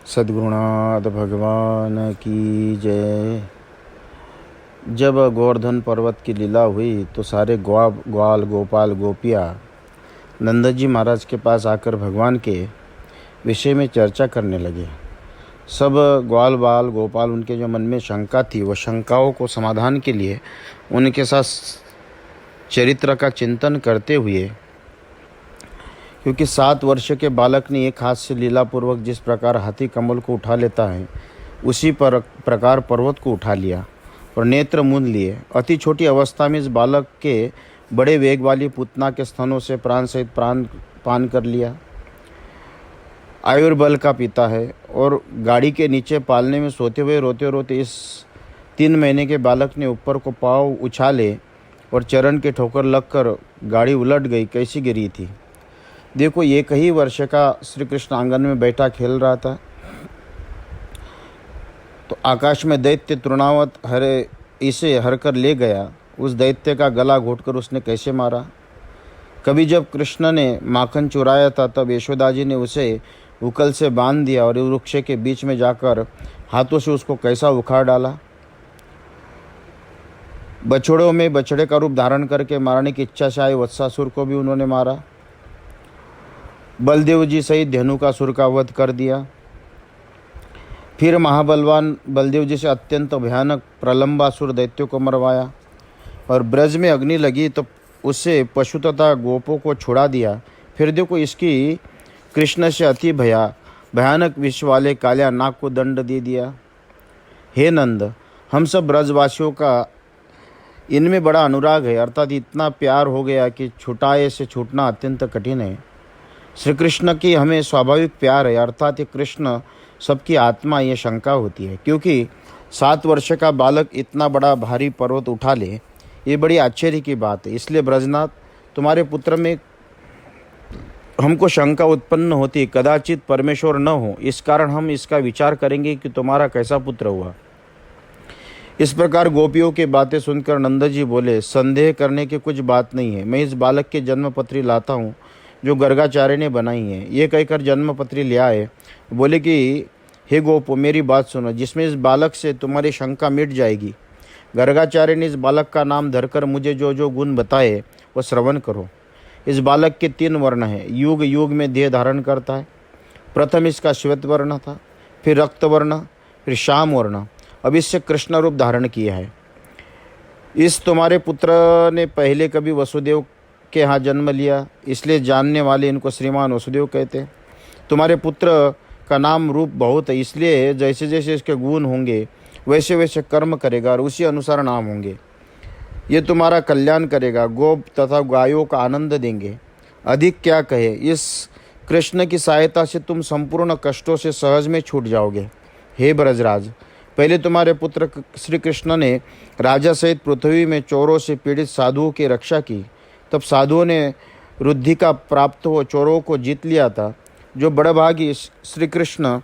सद्गुरुनाथ भगवान की जय। जब गोवर्धन पर्वत की लीला हुई तो सारे ग्वाल गोपाल गोपियाँ नंद जी महाराज के पास आकर भगवान के विषय में चर्चा करने लगे। सब ग्वाल बाल गोपाल उनके जो मन में शंका थी वह शंकाओं को समाधान के लिए उनके साथ चरित्र का चिंतन करते हुए, क्योंकि 7 वर्ष के बालक ने एक हाथ से लीलापूर्वक जिस प्रकार हाथी कमल को उठा लेता है उसी प्रकार पर्वत को उठा लिया और नेत्र मूंद लिए। अति छोटी अवस्था में इस बालक के बड़े वेग वाली पूतना के स्तनों से प्राण सहित प्राण पान कर लिया। आयुर्बल का पिता है और गाड़ी के नीचे पालने में सोते हुए रोते रोते इस 3 महीने के बालक ने ऊपर को पाँव उछाले और चरण के ठोकर लगकर गाड़ी उलट गई। कैसी गिरी थी देखो। 1 ही वर्ष का श्री कृष्ण आंगन में बैठा खेल रहा था तो आकाश में दैत्य तृणावत इसे हर कर ले गया। उस दैत्य का गला घोटकर उसने कैसे मारा। कभी जब कृष्ण ने माखन चुराया था तब यशोदा जी ने उसे उकल से बांध दिया और वृक्ष के बीच में जाकर हाथों से उसको कैसा उखाड़ डाला। बछड़ों में बछड़े का रूप धारण करके मारने की इच्छा से आए वत्सासुर को भी उन्होंने मारा। बलदेव जी सहित धेनुकासुर का वध कर दिया। फिर महाबलवान बलदेव जी से अत्यंत भयानक प्रलंबासुर दैत्यों को मरवाया और ब्रज में अग्नि लगी तो उससे पशु तथा गोपों को छुड़ा दिया। फिर देखो इसकी कृष्ण से अति भयानक विष वाले कालिया नाग को दंड दे दिया। हे नंद, हम सब ब्रजवासियों का इनमें बड़ा अनुराग है, अर्थात इतना प्यार हो गया कि छुटाए से छूटना अत्यंत कठिन है। श्री कृष्ण की हमें स्वाभाविक प्यार है, अर्थात ये कृष्ण सबकी आत्मा, ये शंका होती है। क्योंकि 7 वर्ष का बालक इतना बड़ा भारी पर्वत उठा ले, ये बड़ी आश्चर्य की बात है। इसलिए ब्रजनाथ, तुम्हारे पुत्र में हमको शंका उत्पन्न होती, कदाचित परमेश्वर न हो। इस कारण हम इसका विचार करेंगे कि तुम्हारा कैसा पुत्र हुआ। इस प्रकार गोपियों की बातें सुनकर नंद जी बोले, संदेह करने की कुछ बात नहीं है। मैं इस बालक की जन्मपत्री लाता हूँ जो गर्गाचार्य ने बनाई है। ये कहकर जन्मपत्री ले आए। बोले कि हे गोपो, मेरी बात सुनो, जिसमें इस बालक से तुम्हारी शंका मिट जाएगी। गर्गाचार्य ने इस बालक का नाम धरकर मुझे जो जो गुण बताए वो श्रवण करो। इस बालक के 3 वर्ण हैं। युग युग में देह धारण करता है। प्रथम इसका श्वेत वर्ण था, फिर रक्त वर्ण, फिर श्याम वर्ण। अब इससे कृष्ण रूप धारण किया है। इस तुम्हारे पुत्र ने पहले कभी वसुदेव के यहाँ जन्म लिया, इसलिए जानने वाले इनको श्रीमान वसुदेव कहते हैं। तुम्हारे पुत्र का नाम रूप बहुत है, इसलिए जैसे जैसे इसके गुण होंगे वैसे वैसे कर्म करेगा और उसी अनुसार नाम होंगे। ये तुम्हारा कल्याण करेगा, गोप तथा गायों का आनंद देंगे। अधिक क्या कहे, इस कृष्ण की सहायता से तुम संपूर्ण कष्टों से सहज में छूट जाओगे। हे ब्रजराज, पहले तुम्हारे पुत्र श्री कृष्ण ने राजा सहित पृथ्वी में चोरों से पीड़ित साधुओं की रक्षा की। तब साधुओं ने रुद्धि का प्राप्त हो चोरों को जीत लिया था। जो बड़भागी श्री कृष्ण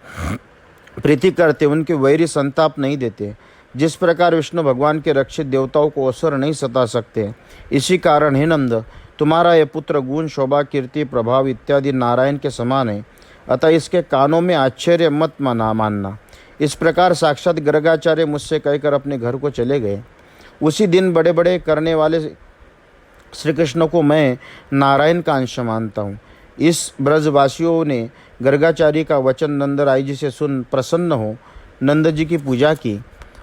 प्रीति करते उनके वैरी संताप नहीं देते। जिस प्रकार विष्णु भगवान के रक्षित देवताओं को असुर नहीं सता सकते, इसी कारण हे नंद, तुम्हारा यह पुत्र गुण शोभा कीर्ति प्रभाव इत्यादि नारायण के समान है। अतः इसके कानों में आश्चर्य मत मानना। इस प्रकार साक्षात गर्गाचार्य मुझसे कहकर अपने घर को चले गए। उसी दिन बड़े बड़े करने वाले श्री कृष्ण को मैं नारायण का अंश मानता हूँ। इस ब्रजवासियों ने गर्गाचार्य का वचन नंद राय जी से सुन प्रसन्न हो नंद जी की पूजा की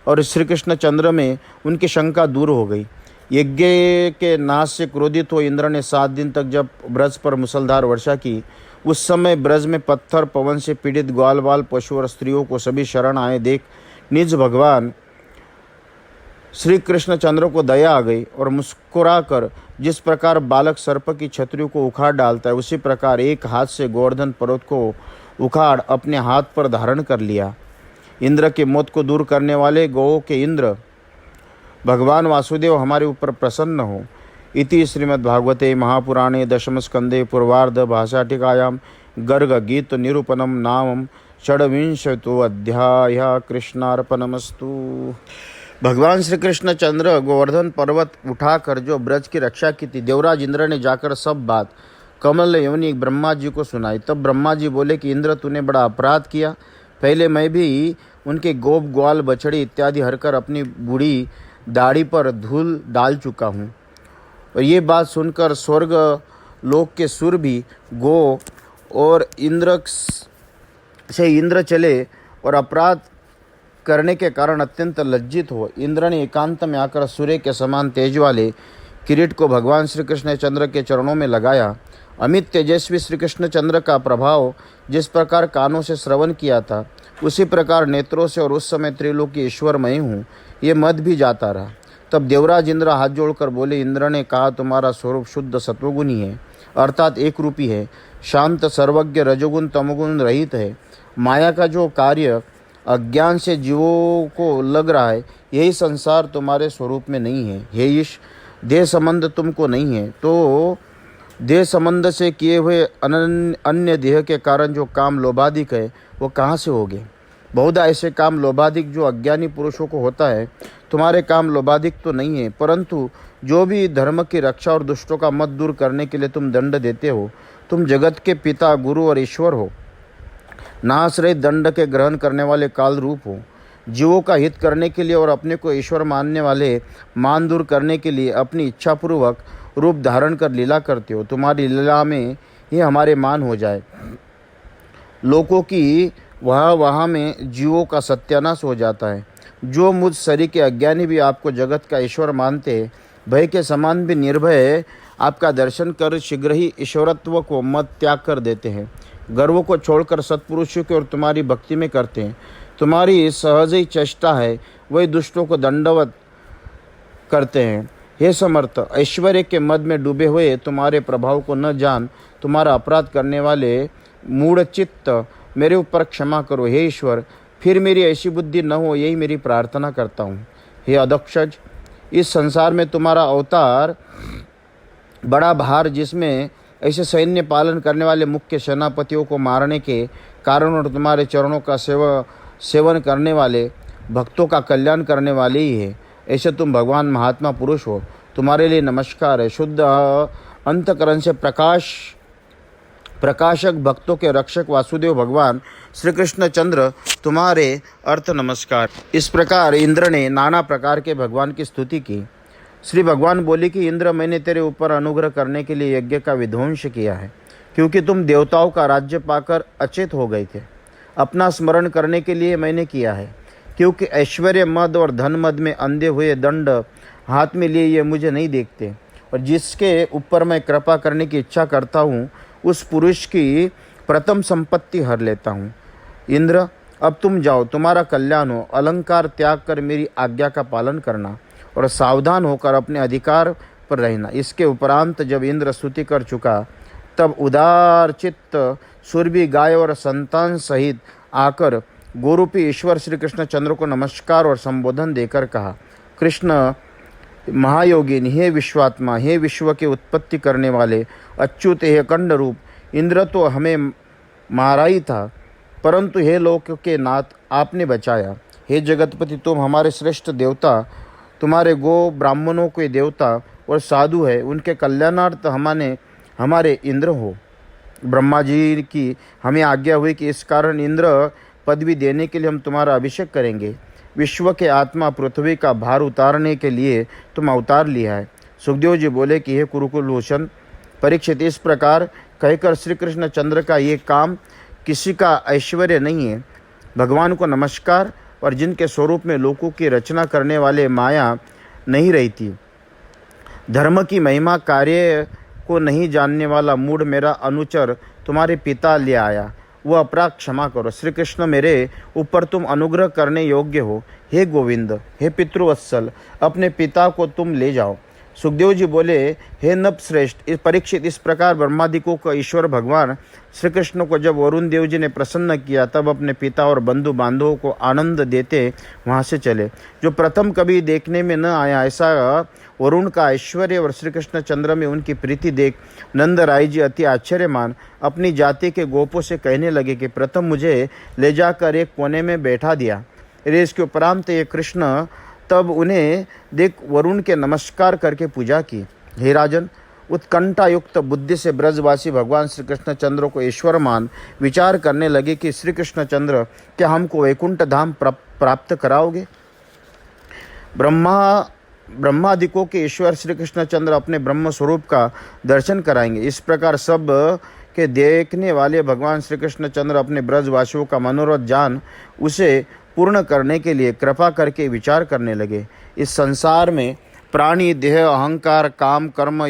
और श्री कृष्ण चंद्र में उनकी शंका दूर हो गई। यज्ञ के नाश से क्रोधित हो इंद्र ने 7 दिन तक जब ब्रज पर मुसलधार वर्षा की, उस समय ब्रज में पत्थर पवन से पीड़ित ग्वाल बाल पशु और स्त्रियों को सभी शरण आए देख निज भगवान श्री कृष्ण चंद्र को दया आ गई और मुस्कुरा कर जिस प्रकार बालक सर्प की छतरी को उखाड़ डालता है, उसी प्रकार एक हाथ से गोवर्धन पर्वत को उखाड़ अपने हाथ पर धारण कर लिया। इंद्र के मौत को दूर करने वाले गौ के इंद्र भगवान वासुदेव हमारे ऊपर प्रसन्न हो। इति श्रीमद्भागवते महापुराणे दशम स्कंदे पूर्वार्ध भाषाटिकायां गर्ग गीत निरूपणम नाम षड्विंशतो अध्याय। कृष्णार्पणमस्तु। भगवान श्री कृष्ण चंद्र गोवर्धन पर्वत उठाकर जो ब्रज की रक्षा की थी, देवराज इंद्र ने जाकर सब बात कमल यवनी ब्रह्मा जी को सुनाई। तब ब्रह्मा जी बोले कि इंद्र, तूने बड़ा अपराध किया। पहले मैं भी उनके गोप ग्वाल बछड़ी इत्यादि हरकर अपनी बूढ़ी दाढ़ी पर धूल डाल चुका हूँ। और ये बात सुनकर स्वर्ग लोक के सुर भी गो और इंद्र चले और अपराध करने के कारण अत्यंत लज्जित हो। इंद्र ने एकांत में आकर सूर्य के समान तेज वाले किरीट को भगवान श्री कृष्ण चंद्र के चरणों में लगाया। अमित तेजस्वी श्री कृष्ण चंद्र का प्रभाव जिस प्रकार कानों से श्रवण किया था, उसी प्रकार नेत्रों से और उस समय त्रिलोकी ईश्वर मैं हूँ ये मत भी जाता रहा। तब देवराज इंद्र हाथ जोड़कर बोले, इंद्र ने कहा तुम्हारा स्वरूप शुद्ध सत्वगुणी है, अर्थात एक रूपी है, शांत सर्वज्ञ रजोगुण तमोगुण रहित है। माया का जो कार्य अज्ञान से जीवों को लग रहा है, यही संसार तुम्हारे स्वरूप में नहीं है। हे ईश, देह संबंध तुमको नहीं है, तो देह संबंध से किए हुए अन्य देह के कारण जो काम लोभाधिक है वो कहाँ से होगे। बहुधा ऐसे काम लोभाधिक जो अज्ञानी पुरुषों को होता है, तुम्हारे काम लोभाधिक तो नहीं है, परंतु जो भी धर्म की रक्षा और दुष्टों का मत दूर करने के लिए तुम दंड देते हो, तुम जगत के पिता गुरु और ईश्वर हो, नाश रहित दंड के ग्रहण करने वाले काल रूप हो। जीवों का हित करने के लिए और अपने को ईश्वर मानने वाले मान दूर करने के लिए अपनी इच्छापूर्वक रूप धारण कर लीला करते हो। तुम्हारी लीला में ही हमारे मान हो जाए, लोगों की वहाँ में जीवों का सत्यानाश हो जाता है। जो मुझ शरीर के अज्ञानी भी आपको जगत का ईश्वर मानते, भय के समान भी निर्भय आपका दर्शन कर शीघ्र ही ईश्वरत्व को मत त्याग कर देते हैं, गर्व को छोड़कर सत्पुरुषों की और तुम्हारी भक्ति में करते हैं। तुम्हारी सहज ही चेष्टा है, वही दुष्टों को दंडवत करते हैं। हे समर्थ, ऐश्वर्य के मद में डूबे हुए तुम्हारे प्रभाव को न जान तुम्हारा अपराध करने वाले मूढ़ चित्त मेरे ऊपर क्षमा करो। हे ईश्वर, फिर मेरी ऐसी बुद्धि न हो, यही मेरी प्रार्थना करता हूँ। हे अधक्षज, इस संसार में तुम्हारा अवतार बड़ा भार, जिसमें ऐसे सैन्य पालन करने वाले मुख्य सेनापतियों को मारने के कारण और तुम्हारे चरणों का सेवन करने वाले भक्तों का कल्याण करने वाले ही है। ऐसे तुम भगवान महात्मा पुरुष हो, तुम्हारे लिए नमस्कार है। शुद्ध अंतकरण से प्रकाशक भक्तों के रक्षक वासुदेव भगवान श्री कृष्ण चंद्र तुम्हारे अर्थ नमस्कार। इस प्रकार इंद्र ने नाना प्रकार के भगवान की स्तुति की। श्री भगवान बोले कि इंद्र, मैंने तेरे ऊपर अनुग्रह करने के लिए यज्ञ का विध्वंस किया है, क्योंकि तुम देवताओं का राज्य पाकर अचेत हो गए थे। अपना स्मरण करने के लिए मैंने किया है, क्योंकि ऐश्वर्य मद और धन मद में अंधे हुए दंड हाथ में लिए ये मुझे नहीं देखते, और जिसके ऊपर मैं कृपा करने की इच्छा करता हूँ उस पुरुष की प्रथम संपत्ति हर लेता हूँ। इंद्र, अब तुम जाओ, तुम्हारा कल्याण हो। अलंकार त्याग कर मेरी आज्ञा का पालन करना और सावधान होकर अपने अधिकार पर रहना। इसके उपरांत जब इंद्र स्तुति कर चुका, तब उदार चित्त सुरभि गाय और संतान सहित आकर गोरूपी ईश्वर श्री कृष्ण चंद्र को नमस्कार और संबोधन देकर कहा, कृष्ण महायोगिन, हे विश्वात्मा, हे विश्व की उत्पत्ति करने वाले अच्युत, हे अखंड रूप, इंद्र तो हमें मारा ही था, परंतु हे लोक के नाथ, आपने बचाया। हे जगतपति, तुम हमारे श्रेष्ठ देवता, तुम्हारे गो ब्राह्मणों के देवता और साधु है, उनके कल्याणार्थ हमारे इंद्र हो। ब्रह्मा जी की हमें आज्ञा हुई कि इस कारण इंद्र पदवी देने के लिए हम तुम्हारा अभिषेक करेंगे। विश्व के आत्मा पृथ्वी का भार उतारने के लिए तुम अवतार लिया है। सुखदेव जी बोले कि हे कुरुकुल भूषण परीक्षित, इस प्रकार कहकर श्री कृष्ण चंद्र का ये काम किसी का ऐश्वर्य नहीं है। भगवान को नमस्कार, और जिनके स्वरूप में लोकों की रचना करने वाले माया नहीं रहती, धर्म की महिमा कार्य को नहीं जानने वाला मूढ़ मेरा अनुचर तुम्हारे पिता ले आया, वह अपराध क्षमा करो। श्री कृष्ण, मेरे ऊपर तुम अनुग्रह करने योग्य हो। हे गोविंद, हे पितृवत्सल, अपने पिता को तुम ले जाओ। सुखदेव जी बोले, हे नभ श्रेष्ठ परीक्षित, इस प्रकार ब्रह्मादिकों का ईश्वर भगवान श्री कृष्ण को जब वरुण देव जी ने प्रसन्न किया, तब अपने पिता और बंधु बांधवों को आनंद देते वहाँ से चले। जो प्रथम कभी देखने में न आया, ऐसा वरुण का ऐश्वर्य और श्री कृष्ण चंद्र में उनकी प्रीति देख नंद राय जी अति आश्चर्यमान अपनी जाति के गोपों से कहने लगे कि प्रथम मुझे ले जाकर एक कोने में बैठा दिया। इसके उपरांत ये कृष्ण तब उन्हें देख वरुण के नमस्कार करके पूजा की। हे राजन, उत्कंठा युक्त बुद्धि से ब्रजवासी भगवान श्री कृष्ण चंद्र को ईश्वर मान विचार करने लगे कि श्री कृष्ण चंद्र, क्या हमको वैकुंठ धाम प्राप्त कराओगे? ब्रह्मादिकों के ईश्वर श्री कृष्ण चंद्र अपने ब्रह्म स्वरूप का दर्शन कराएंगे। इस प्रकार सब के देखने वाले भगवान श्री कृष्ण चंद्र अपने ब्रजवासियों का मनोरथ जान उसे पूर्ण करने के लिए कृपा करके विचार करने लगे। इस संसार में प्राणी, देह, अहंकार, काम, कर्म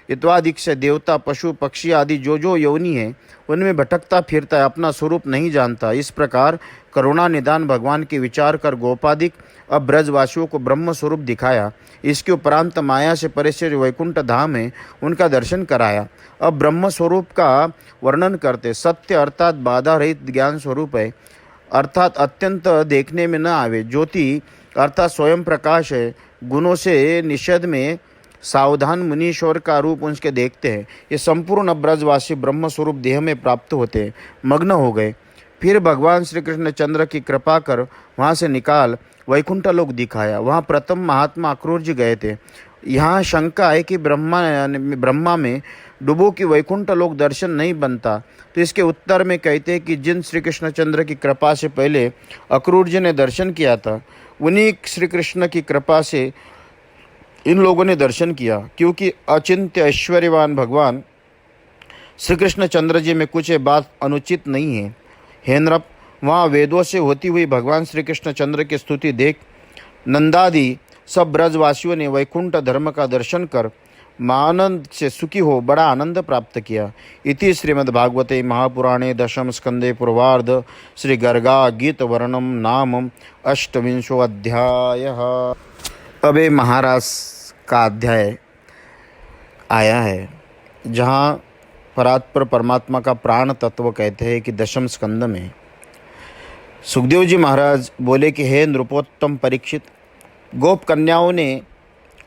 इत्वादिक से देवता, पशु, पक्षी आदि जो योनि है उनमें भटकता फिरता है, अपना स्वरूप नहीं जानता। इस प्रकार करुणा निदान भगवान के विचार कर गोपादिक अब ब्रजवासियों को ब्रह्म स्वरूप दिखाया। इसके उपरांत माया से परे वैकुंठ धाम है उनका दर्शन कराया। अब ब्रह्म स्वरूप का वर्णन करते। सत्य अर्थात बाधा रहित ज्ञान स्वरूप है, अर्थात अत्यंत देखने में न आवे। ज्योति अर्थात स्वयं प्रकाश है, गुणों से निषेध में सावधान मुनीश्वर का रूप उनके देखते हैं। ये संपूर्ण ब्रजवासी ब्रह्म स्वरूप देह में प्राप्त होते मग्न हो गए। फिर भगवान श्री कृष्ण चंद्र की कृपा कर वहाँ से निकाल वैकुंठ लोक दिखाया। वहाँ प्रथम महात्मा अक्रूर गए थे। यहाँ शंका है कि ब्रह्मा में डूबो कि वैकुंठ लोक दर्शन नहीं बनता, तो इसके उत्तर में कहते हैं कि जिन श्री कृष्ण चंद्र की कृपा से पहले अक्रूर जी ने दर्शन किया था, उन्हीं श्री कृष्ण की कृपा से इन लोगों ने दर्शन किया। क्योंकि अचिंत्य ऐश्वर्यवान भगवान श्री कृष्ण चंद्र जी में कुछ बात अनुचित नहीं है। हे नृप, वहाँ वेदों से होती हुई भगवान श्री कृष्ण चंद्र की स्तुति देख नंदादि सब ब्रजवासियों ने वैकुंठ धर्म का दर्शन कर आनंद से सुखी हो बड़ा आनंद प्राप्त किया। इति श्रीमद्भागवते महापुराणे दशम स्कंदे पूर्वार्ध श्री गर्गा गीत वर्णम नाम अष्टविंशो अध्याय। अब महाराज का अध्याय आया है जहाँ परात्पर परमात्मा का प्राण तत्व कहते हैं कि दशम स्कंद में सुखदेव जी महाराज बोले कि हे नृपोत्तम परीक्षित, गोप कन्याओं ने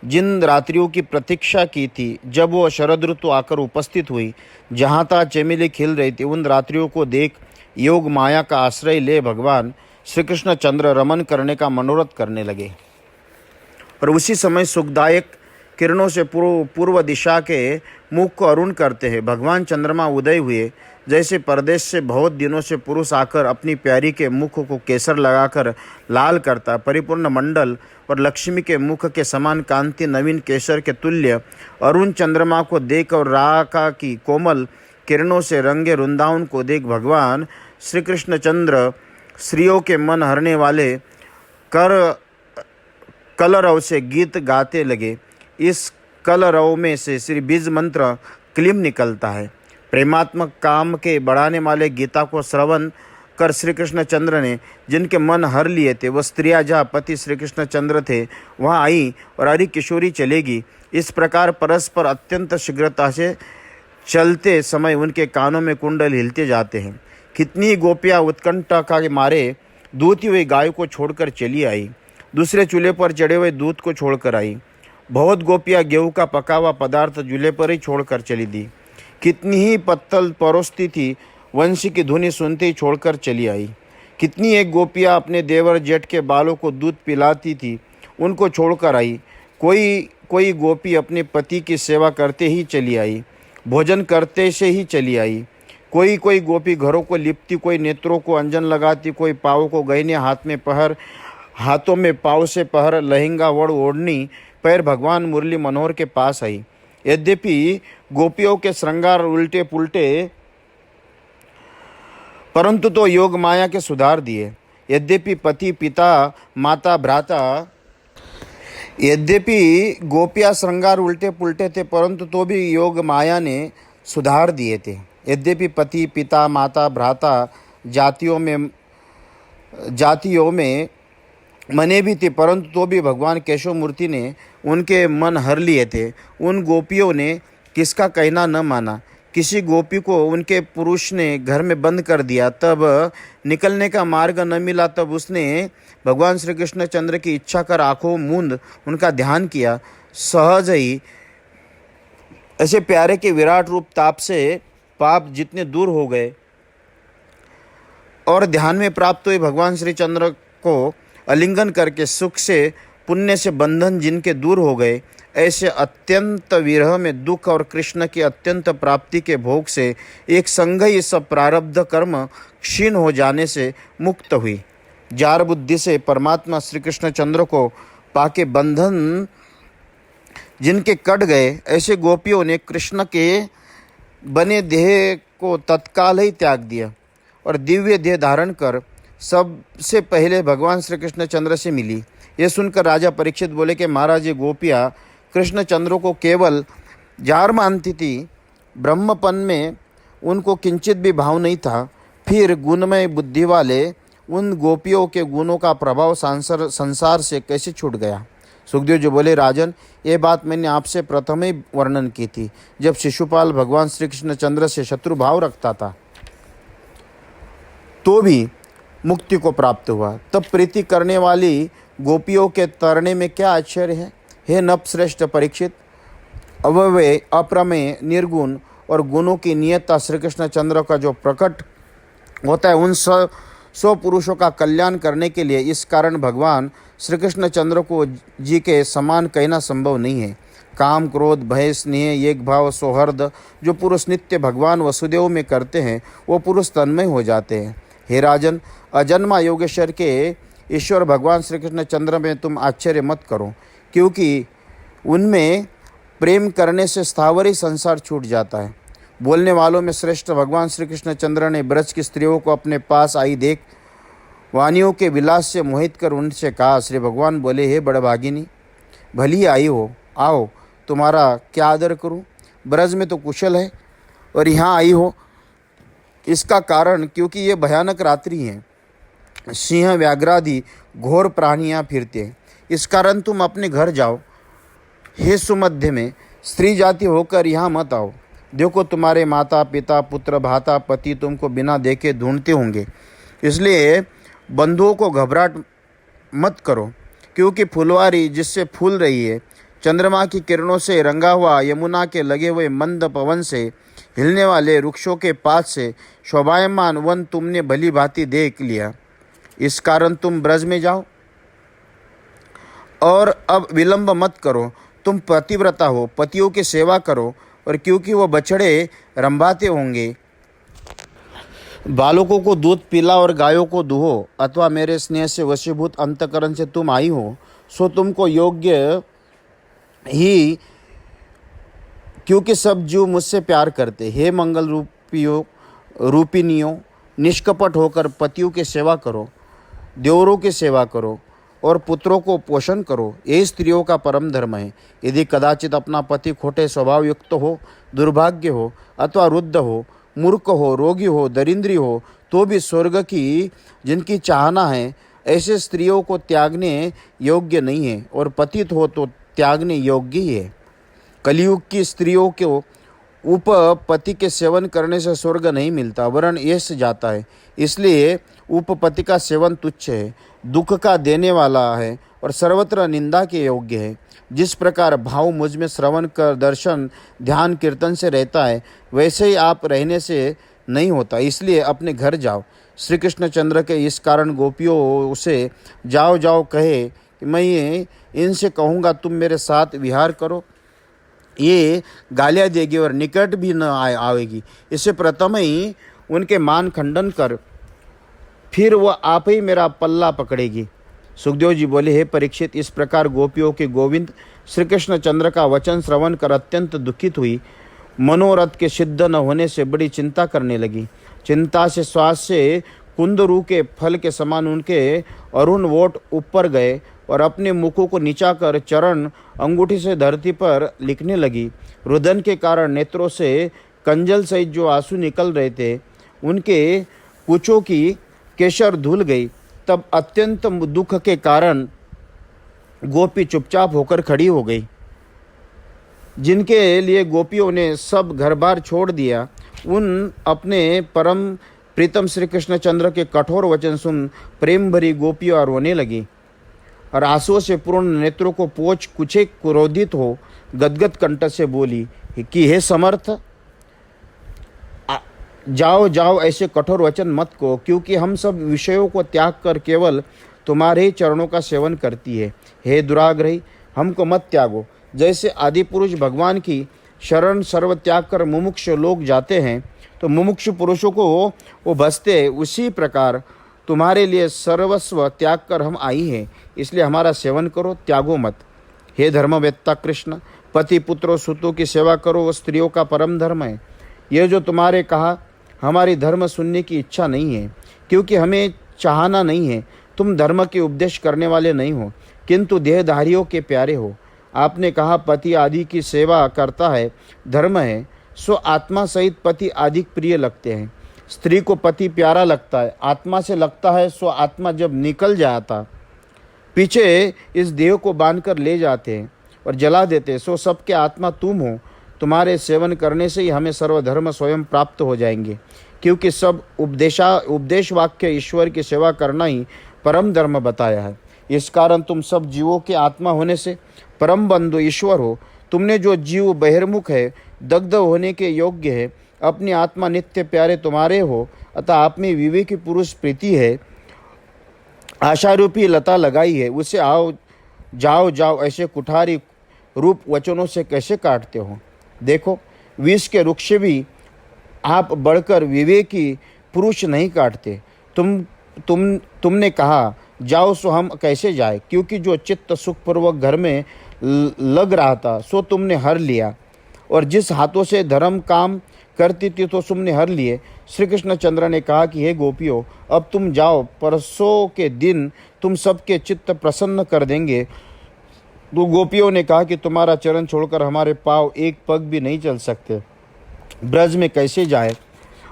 जिन रात्रियों की प्रतीक्षा की थी, जब वो शरद ऋतु आकर उपस्थित हुई, जहाँ तहाँ चमेली खिल रही थी, उन रात्रियों को देख योग माया का आश्रय ले भगवान श्री कृष्ण चंद्र रमन करने का मनोरथ करने लगे। और उसी समय सुखदायक किरणों से पूर्व दिशा के मुख को अरुण करते हैं भगवान चंद्रमा उदय हुए। जैसे परदेश से बहुत दिनों से पुरुष आकर अपनी प्यारी के मुख को केसर लगाकर लाल करता, परिपूर्ण मंडल और लक्ष्मी के मुख के समान कांति नवीन केसर के तुल्य अरुण चंद्रमा को देख और राका की कोमल किरणों से रंगे वृंदावन को देख भगवान श्री कृष्ण चंद्र स्त्रियों के मन हरने वाले कलरव से गीत गाते लगे। इस कलरव में से श्री बीज मंत्र क्लीम निकलता है। प्रेमात्मक काम के बढ़ाने वाले गीता को श्रवण कर श्री कृष्ण चंद्र ने जिनके मन हर लिए थे, वह स्त्रियाँ जहाँ पति श्री कृष्ण चंद्र थे वहाँ आई और हरि किशोरी चलेगी। इस प्रकार परस्पर अत्यंत शीघ्रता से चलते समय उनके कानों में कुंडल हिलते जाते हैं। कितनी गोपियाँ उत्कंठा के मारे दूधती हुई गाय को छोड़कर चली आई, दूसरे चूल्हे पर चढ़े हुए दूध को छोड़कर आई। बहुत गोपियाँ गेहूँ का पका हुआ पदार्थ चूल्हे पर ही छोड़कर चली दी। कितनी ही पत्तल परोसती थी, वंशी की धुनी सुनते ही छोड़कर चली आई। कितनी एक गोपियाँ अपने देवर जेठ के बालों को दूध पिलाती थी, उनको छोड़कर आई। कोई गोपी अपने पति की सेवा करते ही चली आई, भोजन करते से ही चली आई। कोई गोपी घरों को लिपती, कोई नेत्रों को अंजन लगाती, कोई पाँव को गहने, हाथों में पाँव से पहर, लहंगा वड़ ओढ़नी पैर भगवान मुरली मनोहर के पास आई। यद्यपि गोपियों के श्रृंगार उल्टे पुल्टे, परंतु तो योग माया के सुधार दिए। यद्यपि पति पिता माता भ्राता, यद्यपि गोपियाँ श्रृंगार उल्टे पुल्टे थे, परंतु तो भी योग माया ने सुधार दिए थे। यद्यपि पति पिता माता भ्राता जातियों में मने भी थे, परंतु तो भी भगवान केशव मूर्ति ने उनके मन हर लिए थे। उन गोपियों ने किसका कहना न माना। किसी गोपी को उनके पुरुष ने घर में बंद कर दिया, तब निकलने का मार्ग न मिला, तब उसने भगवान श्री कृष्ण चंद्र की इच्छा कर आंखों मूंद उनका ध्यान किया। सहज ही ऐसे प्यारे के विराट रूप ताप से पाप जितने दूर हो गए और ध्यान में प्राप्त हुए भगवान श्री चंद्र को आलिंगन करके सुख से पुण्य से बंधन जिनके दूर हो गए, ऐसे अत्यंत विरह में दुख और कृष्ण की अत्यंत प्राप्ति के भोग से एक संग ही सब प्रारब्ध कर्म क्षीण हो जाने से मुक्त हुई। जार बुद्धि से परमात्मा श्री कृष्ण चंद्र को पाके बंधन जिनके कट गए, ऐसे गोपियों ने कृष्ण के बने देह को तत्काल ही त्याग दिया और दिव्य देह धारण कर सबसे पहले भगवान श्री कृष्ण चंद्र से मिली। ये सुनकर राजा परीक्षित बोले कि महाराज, ये गोपियाँ कृष्ण चंद्र को केवल जार मानती थी, ब्रह्मपन में उनको किंचित भी भाव नहीं था। फिर गुणमय बुद्धि वाले उन गोपियों के गुणों का प्रभाव संसार से कैसे छूट गया। सुखदेव जी बोले, राजन, ये बात मैंने आपसे प्रथम ही वर्णन की थी, जब शिशुपाल भगवान श्री कृष्ण चंद्र से शत्रु भाव रखता था तो भी मुक्ति को प्राप्त हुआ। तब प्रीति करने वाली गोपियों के तरने में क्या आश्चर्य है। हे नपश्रेष्ठ परीक्षित, अव्यय, अप्रमेय, निर्गुण और गुणों की नियतता श्री कृष्ण चंद्र का जो प्रकट होता है, उन सौ पुरुषों का कल्याण करने के लिए इस कारण भगवान श्री कृष्ण चंद्र को जी के समान कहना संभव नहीं है। काम, क्रोध, भय, स्नेह, एक भाव, सौहार्द जो पुरुष नित्य भगवान वसुदेव में करते हैं, वो पुरुष तन्मय हो जाते हैं। हे राजन, अजन्मा योगेश्वर के ईश्वर भगवान श्री कृष्ण चंद्र में तुम आश्चर्य मत करो, क्योंकि उनमें प्रेम करने से स्थावर ही संसार छूट जाता है। बोलने वालों में श्रेष्ठ भगवान श्री कृष्ण चंद्र ने ब्रज की स्त्रियों को अपने पास आई देख वानियों के विलास से मोहित कर उनसे कहा। श्री भगवान बोले, हे बड़भागिनी, भली आई हो, आओ, तुम्हारा क्या आदर करूं। ब्रज में तो कुशल है और यहाँ आई हो, इसका कारण क्योंकि ये भयानक रात्रि है, सिंह, व्याघ्रादि घोर प्राणियाँ फिरते हैं, इस कारण तुम अपने घर जाओ। हे सुमध्य में स्त्री जाति होकर यहाँ मत आओ। देखो, तुम्हारे माता पिता, पुत्र, भाता, पति तुमको बिना देखे ढूंढते होंगे, इसलिए बंधुओं को घबराहट मत करो, क्योंकि फुलवारी जिससे फूल रही है, चंद्रमा की किरणों से रंगा हुआ, यमुना के लगे हुए मंद पवन से हिलने वाले वृक्षों के पास से शोभायमान वन तुमने भली भांति देख लिया। इस कारण तुम ब्रज में जाओ और अब विलंब मत करो। तुम पतिव्रता हो, पतियों की सेवा करो, और क्योंकि वो बछड़े रंभाते होंगे, बालकों को दूध पिला और गायों को दुहो, अथवा मेरे स्नेह से वशीभूत अंतकरण से तुम आई हो, सो तुमको योग्य ही, क्योंकि सब जीव मुझसे प्यार करते। हे मंगल रूपिनियों, निष्कपट होकर पतियों की सेवा करो, देवरों की सेवा करो और पुत्रों को पोषण करो, यही स्त्रियों का परम धर्म है। यदि कदाचित अपना पति खोटे स्वभाव युक्त हो, दुर्भाग्य हो, अथवा रुद्ध हो, मूर्ख हो, रोगी हो, दरिद्री हो, तो भी स्वर्ग की जिनकी चाहना है, ऐसे स्त्रियों को त्यागने योग्य नहीं है, और पतित हो तो त्यागने योग्य ही है। कलयुग की स्त्रियों को उपपति के सेवन करने से स्वर्ग नहीं मिलता, वरन यश जाता है। इसलिए उपपति का सेवन तुच्छ है, दुख का देने वाला है और सर्वत्र निंदा के योग्य है। जिस प्रकार भाव मुझ में श्रवण कर, दर्शन, ध्यान, कीर्तन से रहता है, वैसे ही आप रहने से नहीं होता। इसलिए अपने घर जाओ। श्री कृष्ण चंद्र के इस कारण गोपियों से जाओ जाओ कहे कि मैं इनसे कहूँगा तुम मेरे साथ विहार करो, ये गालियाँ देगी और निकट भी न आवेगी। इससे प्रथम ही उनके मान खंडन कर, फिर वह आप ही मेरा पल्ला पकड़ेगी। सुखदेव जी बोले, हे परीक्षित, इस प्रकार गोपियों के गोविंद श्री कृष्ण चंद्र का वचन श्रवण कर अत्यंत दुखित हुई। मनोरथ के सिद्ध न होने से बड़ी चिंता करने लगी। चिंता से श्वास से कुंदरू के फल के समान उनके अरुण वोट ऊपर गए और अपने मुखों को नीचा कर चरण अंगूठी से धरती पर लिखने लगी। रुदन के कारण नेत्रों से कंजल सहित जो आंसू निकल रहे थे, उनके कुचों की केशर धुल गई। तब अत्यंत दुख के कारण गोपी चुपचाप होकर खड़ी हो गई। जिनके लिए गोपियों ने सब घर बार छोड़ दिया, उन अपने परम प्रीतम श्री कृष्ण चंद्र के कठोर वचन सुन प्रेम भरी गोपियां रोने लगी और आंसुओं से पूर्ण नेत्रों को पोंछ कुछ क्रोधित हो गदगद कंठ से बोली कि हे समर्थ, जाओ जाओ, ऐसे कठोर वचन मत को, क्योंकि हम सब विषयों को त्याग कर केवल तुम्हारे ही चरणों का सेवन करती है। हे दुराग्रही, हमको मत त्यागो। जैसे आदि पुरुष भगवान की शरण सर्व त्याग कर मुमुक्ष लोग जाते हैं तो मुमुक्ष पुरुषों को वो बसते हैं, उसी प्रकार तुम्हारे लिए सर्वस्व त्याग कर हम आई हैं, इसलिए हमारा सेवन करो, त्यागो मत। हे धर्मवेत्ता कृष्ण, पति पुत्रों सुतों की सेवा करो, वो स्त्रियों का परम धर्म है। यह जो तुम्हारे कहा हमारी धर्म सुनने की इच्छा नहीं है, क्योंकि हमें चाहना नहीं है। तुम धर्म के उपदेश करने वाले नहीं हो, किंतु देहधारियों के प्यारे हो। आपने कहा पति आदि की सेवा करता है धर्म है, सो आत्मा सहित पति आदि प्रिय लगते हैं। स्त्री को पति प्यारा लगता है, आत्मा से लगता है, सो आत्मा जब निकल जाता पीछे इस देह को बांधकर ले जाते हैं और जला देते, सो सबके आत्मा तुम हो। तुम्हारे सेवन करने से ही हमें सर्वधर्म स्वयं प्राप्त हो जाएंगे, क्योंकि सब उपदेश वाक्य ईश्वर की सेवा करना ही परम धर्म बताया है। इस कारण तुम सब जीवों के आत्मा होने से परम बंधु ईश्वर हो। तुमने जो जीव बहिर्मुख है, दग्ध होने के योग्य है, अपनी आत्मा नित्य प्यारे तुम्हारे हो, अतः आप में विवेकी पुरुष प्रीति है, आशारूपी लता लगाई है, उसे आओ जाओ जाओ ऐसे कुठारी रूप वचनों से कैसे काटते हो। देखो, विष के वृक्ष भी आप बढ़कर विवेकी पुरुष नहीं काटते। तुमने कहा जाओ, सो हम कैसे जाए, क्योंकि जो चित्त सुखपूर्वक घर में लग रहा था सो तुमने हर लिया, और जिस हाथों से धर्म काम करती थी तो तुमने हर लिए। श्री कृष्ण चंद्र ने कहा कि हे गोपियों, अब तुम जाओ, परसों के दिन तुम सबके चित्त प्रसन्न कर देंगे। तो गोपियों ने कहा कि तुम्हारा चरण छोड़कर हमारे पाँव एक पग भी नहीं चल सकते, ब्रज में कैसे जाए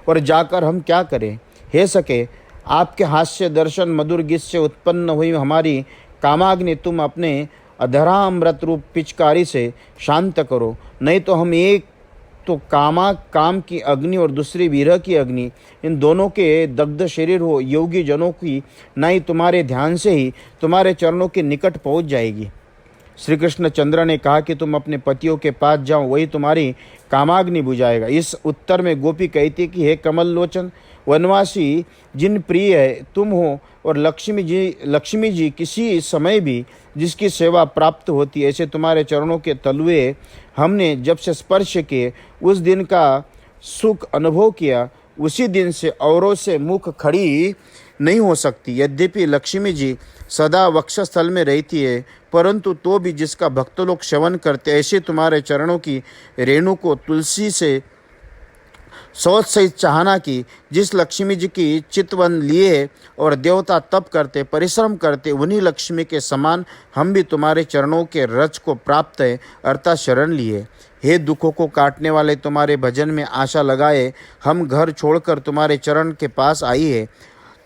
और जाकर हम क्या करें। हे सके, आपके हास्य दर्शन मधुर गीत से उत्पन्न हुई हमारी कामाग्नि तुम अपने अधरामृत रूप पिचकारी से शांत करो, नहीं तो हम एक तो काम की अग्नि और दूसरी विरह की अग्नि, इन दोनों के दग्ध शरीर हो योगी जनों की नाई तुम्हारे ध्यान से ही तुम्हारे चरणों के निकट पहुंच जाएगी। श्री कृष्ण चंद्र ने कहा कि तुम अपने पतियों के पास जाओ, वही तुम्हारी कामाग्नि बुझाएगा। इस उत्तर में गोपी कहती कि हे कमल लोचन, वनवासी जिन प्रिय है तुम हो, और लक्ष्मी जी किसी समय भी जिसकी सेवा प्राप्त होती है, ऐसे तुम्हारे चरणों के तलुए हमने जब से स्पर्श किए उस दिन का सुख अनुभव किया, उसी दिन से औरों से मुख खड़ी नहीं हो सकती। यद्यपि लक्ष्मी जी सदा वक्षस्थल में रहती है, परंतु तो भी जिसका भक्त लोग श्रवण करते, ऐसे तुम्हारे चरणों की रेणु को तुलसी से सोच सहित चाहना की, जिस लक्ष्मी जी की चितवन लिए और देवता तप करते परिश्रम करते, उन्हीं लक्ष्मी के समान हम भी तुम्हारे चरणों के रज को प्राप्त है, अर्थात शरण लिए। हे दुखों को काटने वाले, तुम्हारे भजन में आशा लगाए हम घर छोड़कर तुम्हारे चरण के पास आई है।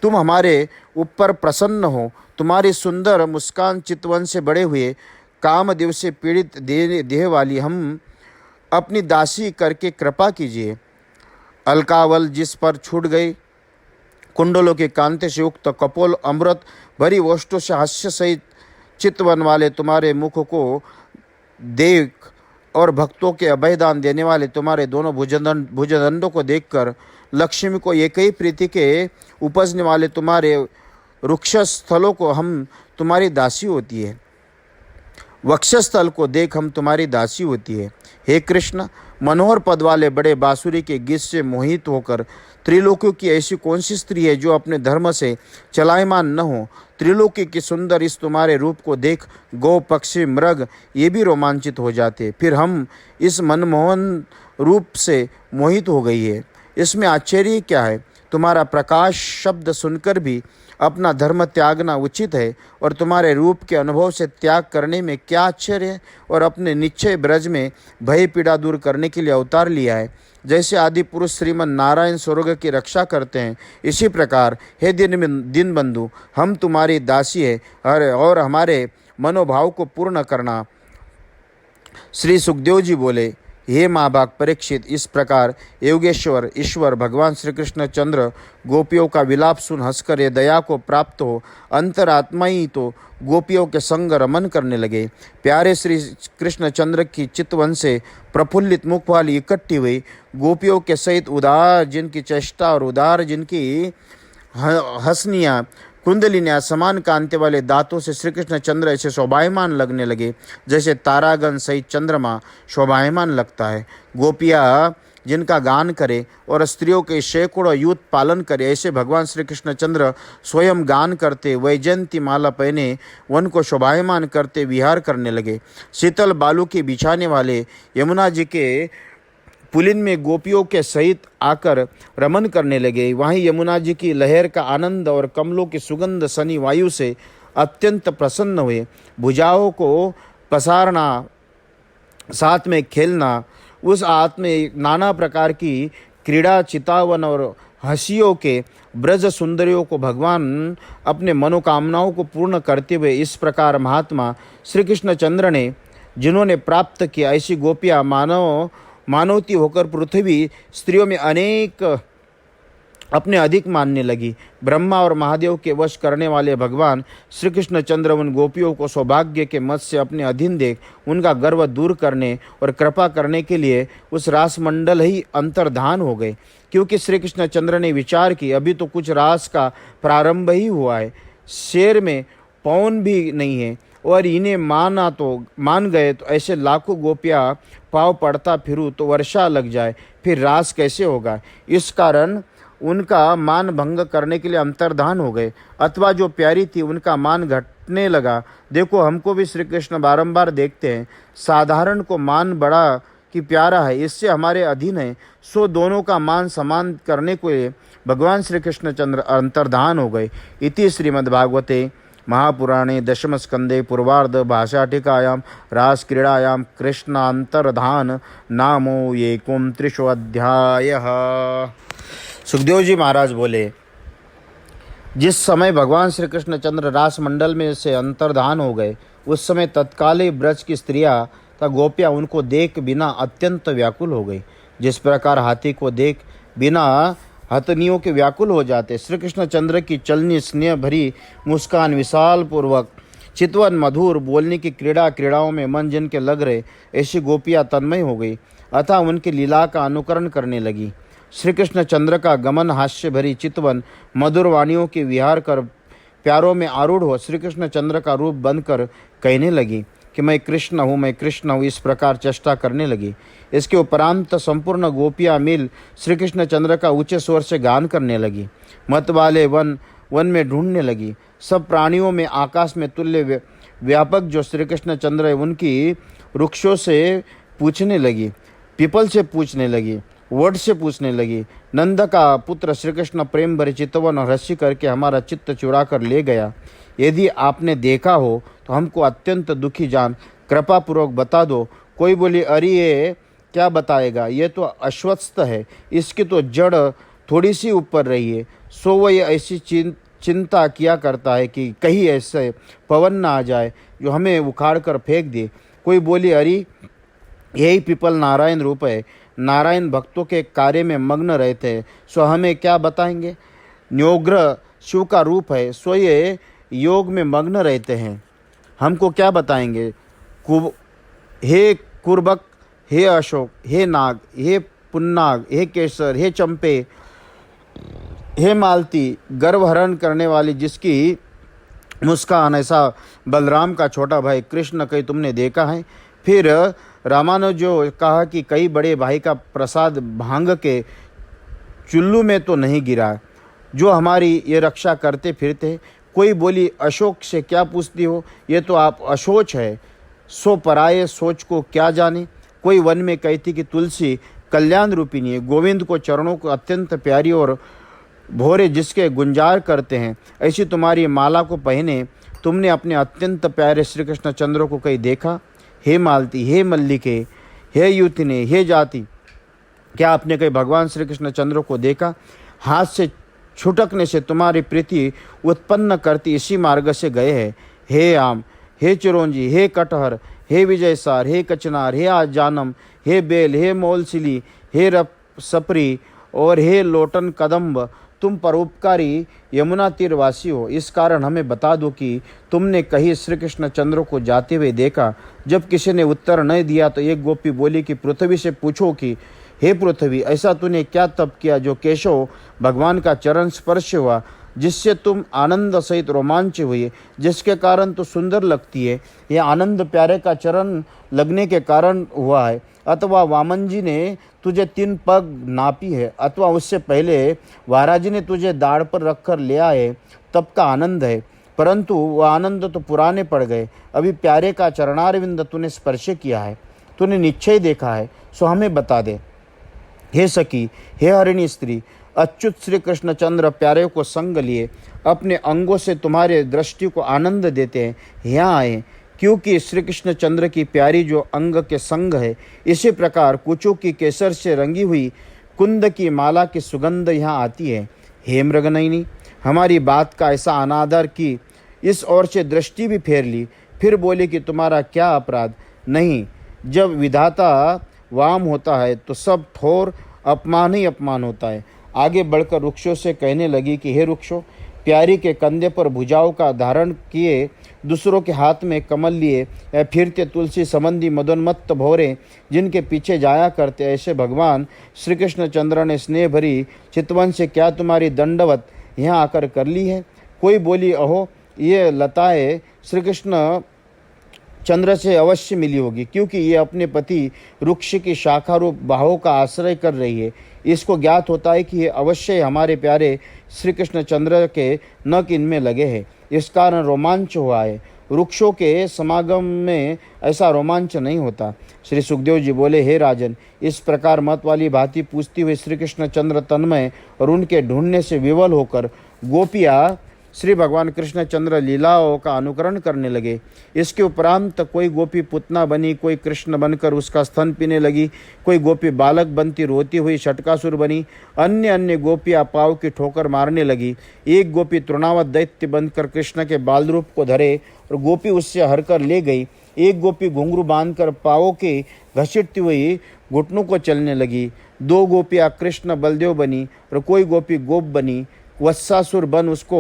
तुम हमारे ऊपर प्रसन्न हो, तुम्हारी सुंदर मुस्कान चितवन से बड़े हुए कामदेव से पीड़ित देह वाली हम अपनी दासी करके कृपा कीजिए। अलकावल जिस पर छूट गई, कुंडलों के कांति से युक्त कपोल अमृत भरी वोष्ठों से हास्य सहित चितवन वाले तुम्हारे मुख को देख और भक्तों के अभयदान देने वाले तुम्हारे दोनों भुजदंडों को देखकर लक्ष्मी को एक ही प्रीति के उपजने वाले तुम्हारे वृक्ष स्थलों को हम तुम्हारी दासी होती है, वक्षस्थल को देख हम तुम्हारी दासी होती है। हे कृष्ण, मनोहर पद वाले बड़े बांसुरी के गीत से मोहित होकर त्रिलोकी की ऐसी कौन सी स्त्री है जो अपने धर्म से चलायमान न हो। त्रिलोकी की सुंदर इस तुम्हारे रूप को देख गौ पक्षी मृग ये भी रोमांचित हो जाते, फिर हम इस मनमोहन रूप से मोहित हो गई है। इसमें आश्चर्य क्या है, तुम्हारा प्रकाश शब्द सुनकर भी अपना धर्म त्यागना उचित है, और तुम्हारे रूप के अनुभव से त्याग करने में क्या आश्चर्य है। और अपने निश्चय ब्रज में भय पीड़ा दूर करने के लिए अवतार लिया है। जैसे आदि पुरुष श्रीमन नारायण स्वर्ग की रक्षा करते हैं, इसी प्रकार हे दिन बंधु, हम तुम्हारी दासी है और हमारे मनोभाव को पूर्ण करना। श्री सुखदेव जी बोले, हे महाभाग परीक्षित, इस प्रकार योगेश्वर ईश्वर भगवान श्री कृष्ण चंद्र गोपियों का विलाप सुन हंसकर ये दया को प्राप्त हो अंतरात्मा ही तो गोपियों के संग रमन करने लगे। प्यारे श्री कृष्ण चंद्र की चितवन से प्रफुल्लित मुख वाली इकट्ठी हुई गोपियों के सहित उदार जिनकी चेष्टा और उदार जिनकी हंसनियाँ कुंडलिनी असमान कांति वाले दांतों से श्री कृष्ण चंद्र ऐसे शोभायमान लगने लगे जैसे तारागण सहित चंद्रमा शोभायमान लगता है। गोपियाँ जिनका गान करे और स्त्रियों के सैकड़ों यूथ पालन करे, ऐसे भगवान श्री कृष्ण चंद्र स्वयं गान करते वैजयंती माला पहने वन को शोभायमान करते विहार करने लगे। शीतल बालू के बिछाने वाले यमुना जी के पुलिन में गोपियों के सहित आकर रमन करने लगे। वहीं यमुना जी की लहर का आनंद और कमलों की सुगंध सनी वायु से अत्यंत प्रसन्न हुए। भुजाओं को पसारना, साथ में खेलना, उस हाथ में नाना प्रकार की क्रीड़ा, चितावन और हंसियों के ब्रज सुंदरियों को भगवान अपने मनोकामनाओं को पूर्ण करते हुए इस प्रकार महात्मा श्री कृष्ण चंद्र ने जिन्होंने प्राप्त किया, ऐसी गोपियाँ मानवती होकर पृथ्वी स्त्रियों में अनेक अपने अधिक मानने लगी। ब्रह्मा और महादेव के वश करने वाले भगवान श्री कृष्ण चंद्र उन गोपियों को सौभाग्य के मत से अपने अधीन देख उनका गर्व दूर करने और कृपा करने के लिए उस रास मंडल ही अंतर्धान हो गए। क्योंकि श्री कृष्ण चंद्र ने विचार की अभी तो कुछ रास का प्रारंभ ही हुआ है, शेर में पौन भी नहीं है और इन्हें मान गए तो ऐसे लाखों गोपियाँ पाँव पड़ता फिरूँ तो वर्षा लग जाए, फिर रास कैसे होगा। इस कारण उनका मान भंग करने के लिए अंतर्धान हो गए, अथवा जो प्यारी थी उनका मान घटने लगा। देखो हमको भी श्री कृष्ण बारंबार देखते हैं, साधारण को मान बड़ा कि प्यारा है, इससे हमारे अधीन है, सो दोनों का मान समान करने को भगवान श्री कृष्ण चंद्र अंतर्धान हो गए। इति श्रीमद्भागवते महापुराणे दशम स्कंदे पूर्वार्ध भाषाटिकायां रास क्रीड़ायां कृष्णांतर्धान नामो एकोनत्रिशोऽध्यायः। सुखदेव जी महाराज बोले, जिस समय भगवान श्री कृष्ण चंद्र रास मंडल में से अंतर्धान हो गए, उस समय तत्काल ब्रज की स्त्रियां तथा गोपियां उनको देख बिना अत्यंत व्याकुल हो गई। जिस प्रकार हाथी को देख बिना हथनियों के व्याकुल हो जाते, श्री कृष्ण चंद्र की चलनी, स्नेह भरी मुस्कान, विशाल पूर्वक चितवन, मधुर बोलने की क्रीड़ाओं में मन जिनके लग रहे, ऐसी गोपियां तन्मय हो गई अतः उनकी लीला का अनुकरण करने लगी। श्री कृष्ण चंद्र का गमन, हास्य भरी चितवन, मधुर वाणियों के विहार कर प्यारों में आरूढ़ हो श्री कृष्ण चंद्र का रूप बनकर कहने लगी कि मैं कृष्ण हूँ, मैं कृष्ण हूँ, इस प्रकार चेष्टा करने लगी। इसके उपरांत संपूर्ण गोपियाँ मिल श्री कृष्ण चंद्र का ऊंचे स्वर से गान करने लगी। मत वाले वन में ढूंढने लगी। सब प्राणियों में आकाश में तुल्य व्यापक जो श्री कृष्ण चंद्र है उनकी वृक्षों से पूछने लगी, पीपल से पूछने लगी, वट से पूछने लगी। नंद का पुत्र श्री कृष्ण प्रेम भरे चितवन और हंसी करके हमारा चित्त चुरा कर ले गया। यदि आपने देखा हो तो हमको अत्यंत दुखी जान कृपा पूर्वक बता दो। कोई बोली, अरे ये क्या बताएगा, ये तो अश्वत्थ है, इसकी तो जड़ थोड़ी सी ऊपर रही है, सो वह ऐसी चिंता किया करता है कि कहीं ऐसे पवन ना आ जाए जो हमें उखाड़ कर फेंक दे। कोई बोली, अरे यही पीपल नारायण रूप है, नारायण भक्तों के कार्य में मग्न रहते हैं, सो हमें क्या बताएंगे। न्योग्र शिव का रूप है, सो ये योग में मग्न रहते हैं, हमको क्या बताएंगे। हे कुर्बक, हे अशोक, हे नाग, हे पुन्नाग, हे केसर, हे चंपे, हे मालती, गर्भहरण करने वाली जिसकी मुस्कान ऐसा बलराम का छोटा भाई कृष्ण कहीं तुमने देखा है। फिर रामानुजो कहा कि कई बड़े भाई का प्रसाद भांग के चुल्लू में तो नहीं गिरा जो हमारी ये रक्षा करते फिरते। कोई बोली, अशोक से क्या पूछती हो, ये तो आप अशोच है, सो पराये सोच को क्या जाने। कोई वन में कहती कि तुलसी कल्याण रूपिणी है, गोविंद को चरणों को अत्यंत प्यारी और भोरे जिसके गुंजार करते हैं, ऐसी तुम्हारी माला को पहने तुमने अपने अत्यंत प्यारे श्री कृष्ण चंद्र को कहीं देखा। हे मालती, हे मल्लिके, हे युतिने, हे जाति, क्या आपने कहीं भगवान श्री कृष्ण चंद्र को देखा। हाथ से छुटकने से तुम्हारी प्रीति उत्पन्न करती इसी मार्ग से गए हैं। हे आम, हे चिरौंजी, हे कटहर, हे विजयसार, हे कचनार, हे जानम, हे बेल, हे मोलसिली, हे सपरी और हे लोटन कदम्ब, तुम परोपकारी यमुना तीरवासी हो, इस कारण हमें बता दो कि तुमने कहीं श्री कृष्ण चंद्र को जाते हुए देखा। जब किसी ने उत्तर नहीं दिया तो एक गोपी बोली कि पृथ्वी से पूछो कि हे पृथ्वी, ऐसा तूने क्या तप किया जो केशव भगवान का चरण स्पर्श हुआ। जिससे तुम आनंद सहित रोमांच हुए, जिसके कारण तो सुंदर लगती है, यह आनंद प्यारे का चरण लगने के कारण हुआ है। अथवा वामन जी ने तुझे 3 पग नापी है, अथवा उससे पहले वाराजी ने तुझे दाढ़ पर रखकर ले आए, तब का आनंद है। परंतु वह आनंद तो पुराने पड़ गए। अभी प्यारे का चरणारविंद तूने स्पर्श किया है, तूने निश्चय देखा है, सो हमें बता दे। हे सखी, हे हरिणी स्त्री, अच्युत श्री कृष्णचंद्र प्यारे को संग लिए अपने अंगों से तुम्हारे दृष्टि को आनंद देते हैं, यहाँ आए, क्योंकि श्री कृष्णचंद्र की प्यारी जो अंग के संग है, इसी प्रकार कुचों की केसर से रंगी हुई कुंद की माला की सुगंध यहाँ आती है। हे मृगनयनी, हमारी बात का ऐसा अनादर की इस ओर से दृष्टि भी फेर ली, फिर बोले कि तुम्हारा क्या अपराध। नहीं, जब विधाता वाम होता है तो सब ठोर अपमान ही अपमान होता है। आगे बढ़कर वृक्षों से कहने लगी कि हे वृक्षों, प्यारी के कंधे पर भुजाओं का धारण किए, दूसरों के हाथ में कमल लिए या फिरते तुलसी संबंधी मदोन्मत्त भौरे जिनके पीछे जाया करते, ऐसे भगवान श्री कृष्णचंद्र ने स्नेह भरी चितवन से क्या तुम्हारी दंडवत यहाँ आकर कर ली है। कोई बोली, अहो, ये लताएं श्री कृष्ण चंद्र से अवश्य मिली होगी, क्योंकि ये अपने पति वृक्ष की शाखा रूप बाहों का आश्रय कर रही है। इसको ज्ञात होता है कि ये अवश्य हमारे प्यारे श्री कृष्ण चंद्र के नख इनमें लगे हैं, इस कारण रोमांच हुआ है। वृक्षों के समागम में ऐसा रोमांच नहीं होता। श्री सुखदेव जी बोले, हे राजन, इस प्रकार मत वाली भांति पूछती हुई श्री कृष्ण चंद्र तन्मय और उनके ढूंढने से विवल होकर गोपियाँ श्री भगवान कृष्णचंद्र लीलाओं का अनुकरण करने लगे। इसके उपरांत कोई गोपी पुतना बनी, कोई कृष्ण बनकर उसका स्तन पीने लगी, कोई गोपी बालक बनती रोती हुई षटकासुर बनी, अन्य गोपियाँ पाव की ठोकर मारने लगी। एक गोपी तृणावत दैत्य बनकर कृष्ण के बाल रूप को धरे और गोपी उससे हरकर ले गई। एक गोपी घुंघरू बांधकर पावों के घसीटती हुई घुटनों को चलने लगी। 2 गोपियाँ कृष्ण बलदेव बनी और कोई गोपी गोप बनी, वत्सासुर बन उसको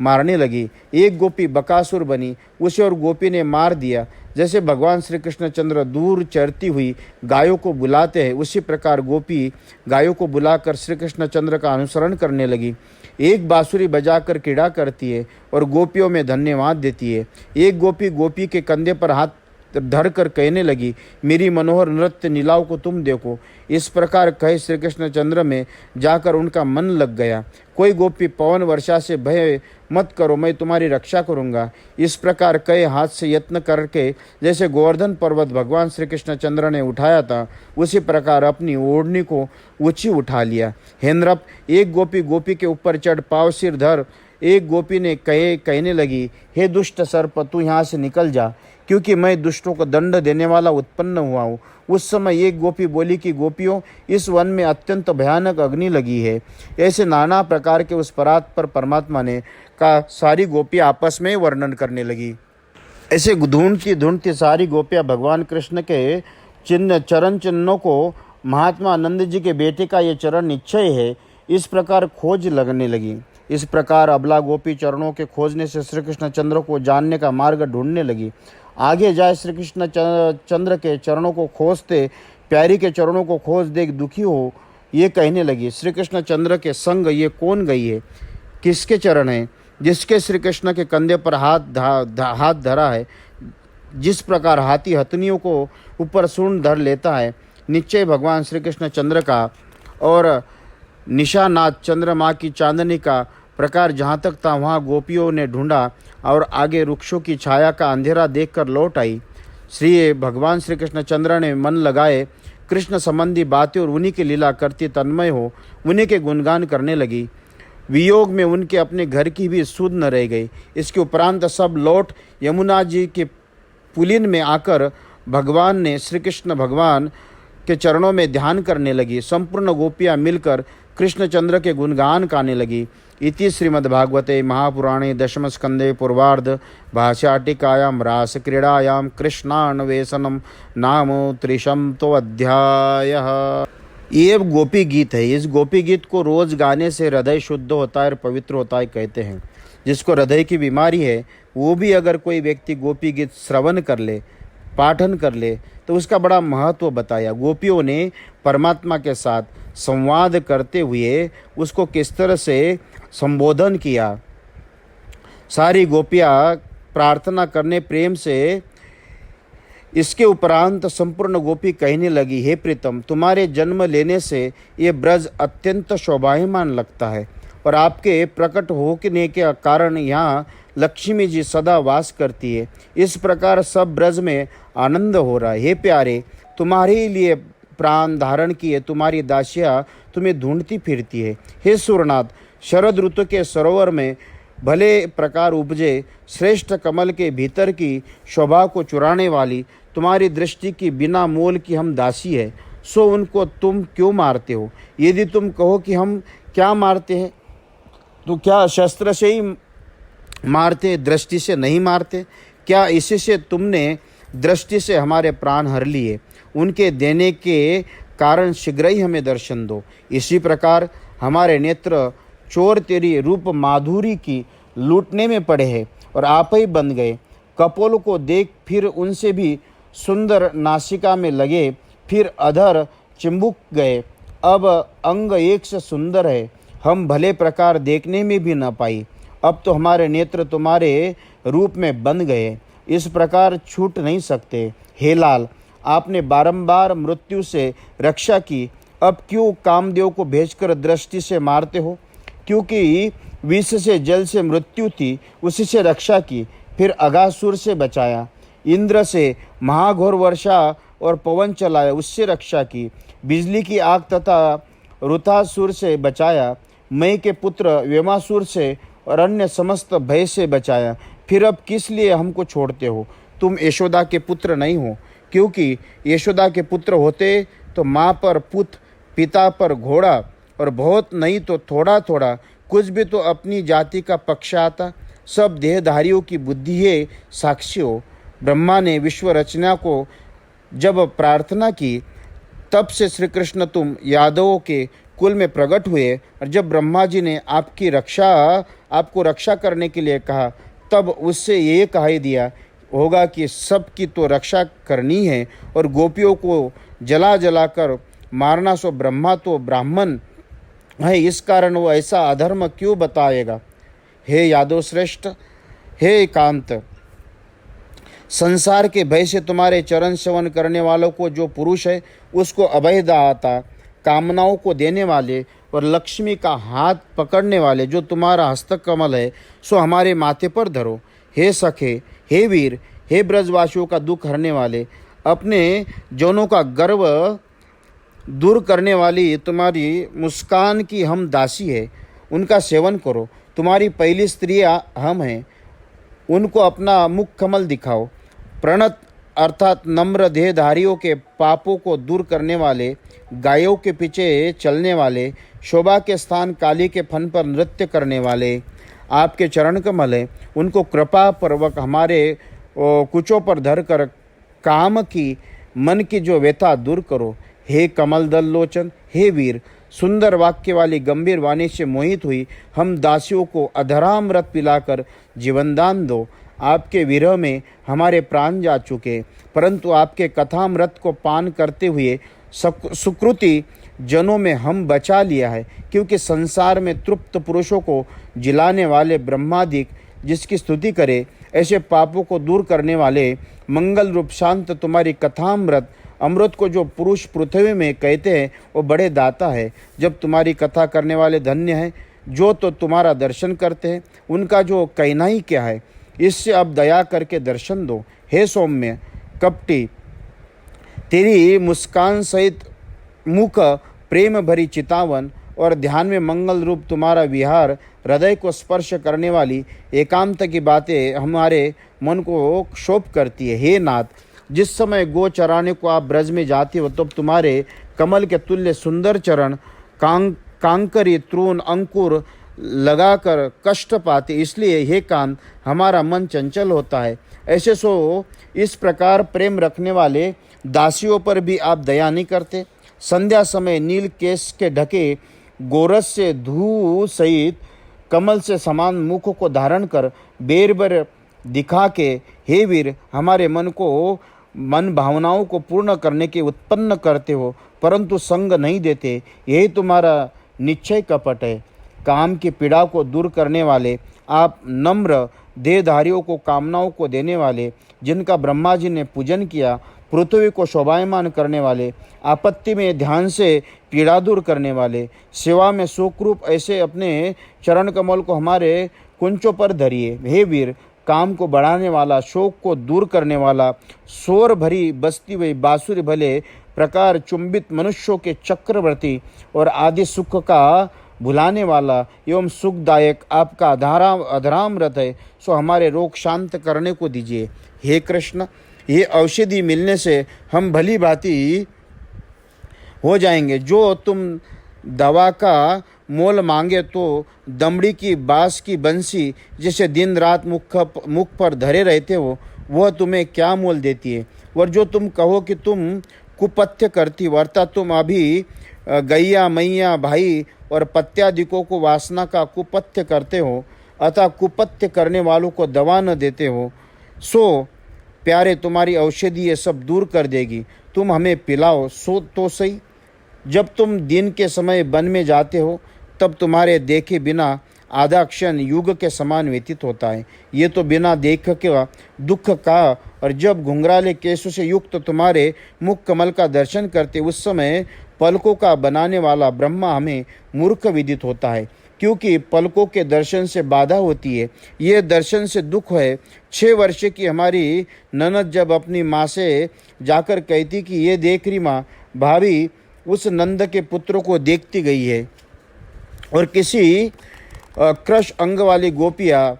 मारने लगी। एक गोपी बकासुर बनी, उसे और गोपी ने मार दिया। जैसे भगवान श्री कृष्णचंद्र दूर चरती हुई गायों को बुलाते हैं, उसी प्रकार गोपी गायों को बुलाकर श्री कृष्णचंद्र का अनुसरण करने लगी। एक बांसुरी बजाकर क्रीड़ा करती है और गोपियों में धन्यवाद देती है। एक गोपी गोपी के कंधे पर हाथ धरकर कहने लगी, मेरी मनोहर नृत्य नीलाओं को तुम देखो। इस प्रकार कहे श्री कृष्णचंद्र में जाकर उनका मन लग गया। कोई गोपी, पवन वर्षा से भय मत करो, मैं तुम्हारी रक्षा करूंगा। इस प्रकार कहे हाथ से यत्न करके जैसे गोवर्धन पर्वत भगवान श्री कृष्णचंद्र ने उठाया था, उसी प्रकार अपनी ओढ़नी को ऊंची उठा लिया। हेन्द्रप, एक गोपी गोपी के ऊपर चढ़ पाव सिर धर एक गोपी ने कहने लगी, हे दुष्ट सर्प, तू यहाँ से निकल जा, क्योंकि मैं दुष्टों को दंड देने वाला उत्पन्न हुआ हूँ। उस समय एक गोपी बोली कि गोपियों, इस वन में अत्यंत भयानक अग्नि लगी है। ऐसे नाना प्रकार के उस परात पर परमात्मा ने का सारी गोपियाँ आपस में वर्णन करने लगी। ऐसे ढूंढती सारी गोपियाँ भगवान कृष्ण के चरण चिन्हों को, महात्मा आनंद जी के बेटे का ये चरण निश्चय है, इस प्रकार खोज लगने लगी। इस प्रकार अबला गोपी चरणों के खोजने से श्री कृष्ण चंद्र को जानने का मार्ग ढूंढने लगी। आगे जाए श्री कृष्ण चंद्र के चरणों को खोजते प्यारी के चरणों को खोज देख दुखी हो ये कहने लगी, श्री कृष्ण चंद्र के संग ये कौन गई है, किसके चरण हैं, जिसके श्री कृष्ण के कंधे पर हाथ धरा है। जिस प्रकार हाथी हथनियों को ऊपर सूंड धर लेता है, निश्चय भगवान श्री कृष्ण चंद्र का और निशानाथ चंद्रमा की चांदनी का प्रकार जहाँ तक था वहाँ गोपियों ने ढूंढा और आगे वृक्षों की छाया का अंधेरा देखकर लौट आई। श्री भगवान श्री कृष्ण चंद्र ने मन लगाए कृष्ण संबंधी बातें और उन्हीं की लीला करती तन्मय हो उन्हीं के गुणगान करने लगी। वियोग में उनके अपने घर की भी सुध न रह गई। इसके उपरांत सब लौट यमुना जी के पुलिन में आकर भगवान ने श्री कृष्ण भगवान के चरणों में ध्यान करने लगी। संपूर्ण गोपियाँ मिलकर कृष्णचंद्र के गुणगान गाने लगी। इति श्रीमद्भागवते महापुराणे दशम स्कंदे पूर्वार्ध भाष्याटिकायां रास क्रीड़ायां कृष्णान्वेषणं नाम 300 अध्यायः। ये गोपी गीत है। इस गोपी गीत को रोज गाने से हृदय शुद्ध होता है और पवित्र होता है कहते हैं। जिसको हृदय की बीमारी है वो भी अगर कोई व्यक्ति गोपी गीत श्रवण कर ले, पाठन कर ले तो उसका बड़ा महत्व बताया। गोपियों ने परमात्मा के साथ संवाद करते हुए उसको किस तरह से संबोधन किया, सारी गोपियाँ प्रार्थना करने प्रेम से। इसके उपरांत संपूर्ण गोपी कहने लगी, हे प्रीतम, तुम्हारे जन्म लेने से ये ब्रज अत्यंत शोभायमान लगता है और आपके प्रकट होने के कारण यहाँ लक्ष्मी जी सदा वास करती है। इस प्रकार सब ब्रज में आनंद हो रहा है। हे प्यारे, तुम्हारे लिए प्राण धारण किए तुम्हारी दासियाँ तुम्हें ढूंढती फिरती है। हे सूरनाथ, शरद ऋतु के सरोवर में भले प्रकार उपजे श्रेष्ठ कमल के भीतर की शोभा को चुराने वाली तुम्हारी दृष्टि की बिना मोल की हम दासी है, सो उनको तुम क्यों मारते हो? यदि तुम कहो कि हम क्या मारते हैं, तो क्या शस्त्र से ही मारते, दृष्टि से नहीं मारते? क्या इसी से तुमने दृष्टि से हमारे प्राण हर लिए? उनके देने के कारण शीघ्र ही हमें दर्शन दो। इसी प्रकार हमारे नेत्र चोर तेरी रूप माधुरी की लूटने में पड़े हैं और आप ही बन गए। कपोल को देख फिर उनसे भी सुंदर नासिका में लगे, फिर अधर चिंबुक गए। अब अंग एक से सुंदर है, हम भले प्रकार देखने में भी न पाई। अब तो हमारे नेत्र तुम्हारे रूप में बन गए, इस प्रकार छूट नहीं सकते। हे लाल, आपने बारंबार मृत्यु से रक्षा की, अब क्यों कामदेव को भेजकर दृष्टि से मारते हो? क्योंकि विष से जल से मृत्यु थी, उसी से रक्षा की, फिर अगासुर से बचाया। इंद्र से महाघोर वर्षा और पवन चलाया, उससे रक्षा की। बिजली की आग तथा रुतासुर से बचाया। मई के पुत्र वेमासुर से और अन्य समस्त भय से बचाया। फिर अब किस लिए हमको छोड़ते हो? तुम यशोदा के पुत्र नहीं हो, क्योंकि यशोदा के पुत्र होते तो माँ पर पुत, पिता पर घोड़ा और बहुत नहीं तो थोड़ा थोड़ा कुछ भी तो अपनी जाति का पक्ष आता। सब देहधारियों की बुद्धि है साक्षी हो। ब्रह्मा ने विश्व रचना को जब प्रार्थना की, तब से श्री कृष्ण तुम यादवों के कुल में प्रकट हुए, और जब ब्रह्मा जी ने आपको रक्षा करने के लिए कहा, तब उससे ये कहा ही दिया होगा कि सबकी तो रक्षा करनी है और गोपियों को जला जला कर मारना, सो ब्रह्मा तो ब्राह्मण है, इस कारण वो ऐसा अधर्म क्यों बताएगा? हे यादव श्रेष्ठ, हे एकांत, संसार के भय से तुम्हारे चरण सेवन करने वालों को जो पुरुष है, उसको अभय दाता, कामनाओं को देने वाले और लक्ष्मी का हाथ पकड़ने वाले जो तुम्हारा हस्तकमल है, सो हमारे माथे पर धरो। हे सखे, हे वीर, हे ब्रजवासियों का दुख हरने वाले, अपने जनों का गर्व दूर करने वाली तुम्हारी मुस्कान की हम दासी है, उनका सेवन करो। तुम्हारी पहली स्त्रियाँ हम हैं, उनको अपना मुख कमल दिखाओ। प्रणत अर्थात नम्र देहधारियों के पापों को दूर करने वाले, गायों के पीछे चलने वाले, शोभा के स्थान काली के फन पर नृत्य करने वाले आपके चरण कमल है, उनको कृपा पूर्वक हमारे कुचों पर धरकर काम की मन की जो व्यथा दूर करो। हे कमल दल लोचन, हे वीर, सुंदर वाक्य वाली गंभीर वाणी से मोहित हुई हम दासियों को अधरामृत पिलाकर जीवनदान दो। आपके विरह में हमारे प्राण जा चुके, परंतु आपके कथामृत को पान करते हुए सुकृति जनों में हम बचा लिया है, क्योंकि संसार में तृप्त पुरुषों को जिलाने वाले ब्रह्मादिक जिसकी स्तुति करे, ऐसे पापों को दूर करने वाले मंगल रूप शांत तुम्हारी कथामृत अमृत को जो पुरुष पृथ्वी में कहते हैं, वो बड़े दाता है। जब तुम्हारी कथा करने वाले धन्य हैं, जो तो तुम्हारा दर्शन करते हैं, उनका जो कहना ही क्या है। इससे अब दया करके दर्शन दो। हे सौम्य कपटी, तेरी मुस्कान सहित मुख प्रेम भरी चितावन और ध्यान में मंगल रूप तुम्हारा विहार हृदय को स्पर्श करने वाली एकांत की बातें हमारे मन को क्षोभ करती है। हे नाथ, जिस समय गो चराने को आप ब्रज में जाते हो, तब तुम्हारे कमल के तुल्य सुंदर चरण कांकरी तृण अंकुर लगाकर कष्ट पाते, इसलिए हे कांत हमारा मन चंचल होता है। ऐसे सो इस प्रकार प्रेम रखने वाले दासियों पर भी आप दया नहीं करते। संध्या समय नील केश के ढके गोरस से धू सहित कमल से समान मुख को धारण कर बेर दिखा के, हे वीर, हमारे मन भावनाओं को पूर्ण करने के उत्पन्न करते हो, परंतु संग नहीं देते। यही तुम्हारा निश्चय कपट है। काम की पीड़ा को दूर करने वाले, आप नम्र देहधारियों को कामनाओं को देने वाले, जिनका ब्रह्मा जी ने पूजन किया, पृथ्वी को शोभायमान करने वाले, आपत्ति में ध्यान से पीड़ा दूर करने वाले, सेवा में सुखरूप ऐसे अपने चरण कमल को हमारे कुंचों पर धरिए। हे वीर, काम को बढ़ाने वाला, शोक को दूर करने वाला, शोर भरी बसती हुई बांसुरी भले प्रकार चुंबित मनुष्यों के चक्रवर्ती और आदि सुख का भुलाने वाला एवं सुखदायक आपका अधरामृत है, सो हमारे रोग शांत करने को दीजिए। हे कृष्ण, ये औषधि मिलने से हम भली भांति हो जाएंगे। जो तुम दवा का मोल मांगे तो दमड़ी की बांस की बंसी जैसे दिन रात मुख पर धरे रहते हो, वह तुम्हें क्या मोल देती है। और जो तुम कहो कि तुम कुपथ्य करती हो, अर्थात तुम अभी गैया मैया भाई और पत्यादिकों को वासना का कुपथ्य करते हो, अतः कुपथ्य करने वालों को दवा न देते हो, सो प्यारे तुम्हारी औषधि ये सब दूर कर देगी। तुम हमें पिलाओ सो तो सही। जब तुम दिन के समय वन में जाते हो, तब तुम्हारे देखे बिना आधा क्षण युग के समान व्यतीत होता है। ये तो बिना देख के दुख का, और जब घुंघराले केशों से युक्त तुम्हारे मुख कमल का दर्शन करते, उस समय पलकों का बनाने वाला ब्रह्मा हमें मूर्ख विदित होता है, क्योंकि पलकों के दर्शन से बाधा होती है। ये दर्शन से दुख है। 6 वर्ष की हमारी ननद जब अपनी माँ से जाकर कहती कि ये देख रही माँ, भाभी उस नंद के पुत्र को देखती गई है, और किसी क्रश अंग वाली गोपियाँ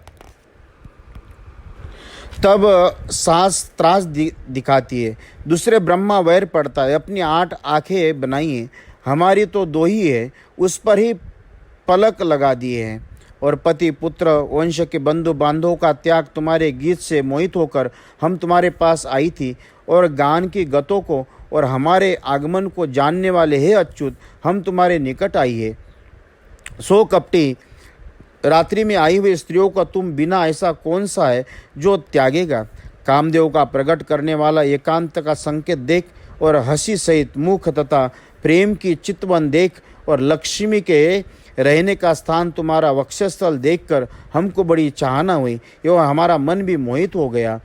तब सांस त्रास दिखाती है। दूसरे ब्रह्मा वैर पड़ता है, अपनी 8 आंखें बनाई हैं, हमारी तो 2 ही है, उस पर ही पलक लगा दिए हैं। और पति पुत्र वंश के बंधु बांधवों का त्याग तुम्हारे गीत से मोहित होकर हम तुम्हारे पास आई थी, और गान की गतों को और हमारे आगमन को जानने वाले हे अच्युत, हम तुम्हारे निकट आई है। सो कपटी, रात्रि में आई हुई स्त्रियों का तुम बिना ऐसा कौन सा है जो त्यागेगा। कामदेव का प्रकट करने वाला एकांत का संकेत देख, और हंसी सहित मुख तथा प्रेम की चितवन देख, और लक्ष्मी के रहने का स्थान तुम्हारा वक्षस्थल देखकर हमको बड़ी चाहना हुई, एवं हमारा मन भी मोहित हो गया।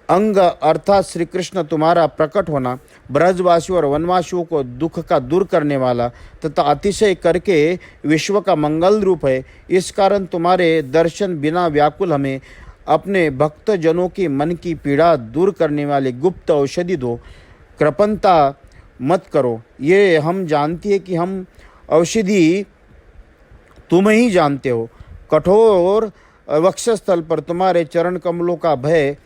अंग अर्थात श्री कृष्ण तुम्हारा प्रकट होना ब्रजवासियों और वनवासियों को दुख का दूर करने वाला तथा अतिशय करके विश्व का मंगल रूप है। इस कारण तुम्हारे दर्शन बिना व्याकुल हमें अपने भक्त जनों की मन की पीड़ा दूर करने वाले गुप्त औषधि दो। कृपणता मत करो, ये हम जानती है कि हम औषधि तुम ही जानते हो। कठोर वक्षस्थल पर तुम्हारे चरण कमलों का भय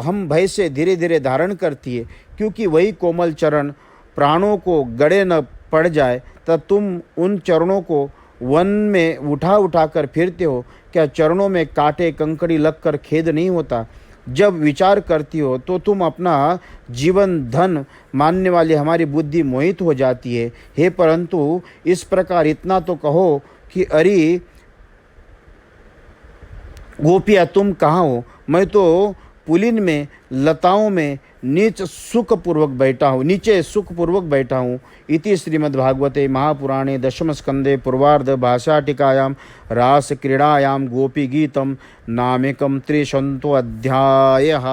हम भय से धीरे धीरे धारण करती है, क्योंकि वही कोमल चरण प्राणों को गड़े न पड़ जाए, तब तुम उन चरणों को वन में उठा उठा कर फिरते हो। क्या चरणों में कांटे कंकड़ी लगकर खेद नहीं होता? जब विचार करती हो तो तुम अपना जीवन धन मानने वाली हमारी बुद्धि मोहित हो जाती है। हे परंतु इस प्रकार इतना तो कहो कि अरे गोपिया तुम कहाँ हो? मैं तो पुलिन में लताओं में नीचे सुखपूर्वक बैठा हूँ। इति श्रीमद्भागवते महापुराणे दशम स्कंदे पूर्वार्ध भाषाटिकायां रास क्रीडायां गोपी गीतम नामेकं 300 अध्यायः।